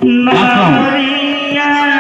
Akram.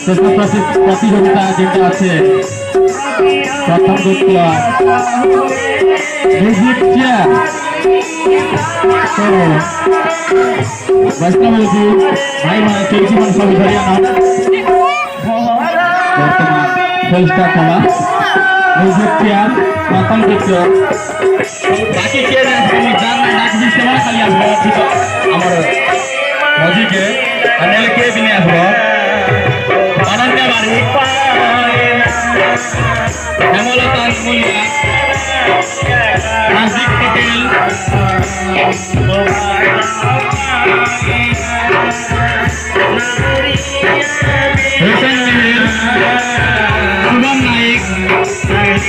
प्रतियोगिता जेटा আছে प्रथम द्वितीय म्यूजिक चेयर तो वैष्णव जी भाई माने केजी मन सब धरिया ना वर्तमान खेल स्टार्ट होला म्यूजिक चेयर प्रथम द्वितीय बाकी के हम जान नाच भी सेवा खाली आबो ठीक हमर मजी के अनिल के दिने आबो अनन्या बारी हेमलता मुलिया नाजिक पटेल हुसैन मेहर शुभम नाइक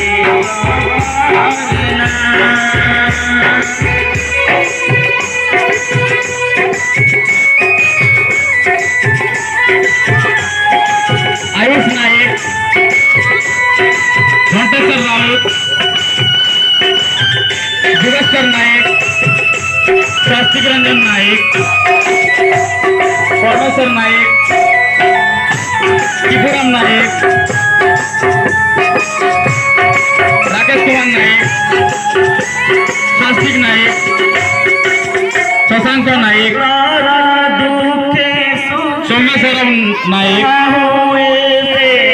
आयुष नाइक घंटेश्वर राउत जुगेश्वर नाइक स्वस्तिक रंजन नाइक परमेश्वर नाइक किपुराम नाइक राकेश कुमार नाइक स्वस्तिक नाइक शशांक नाइक सोमेश्वर नाइक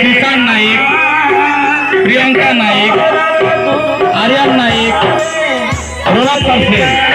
किसान नाइक प्रियंका नाइक आर्यन नाइक रोनाल्ड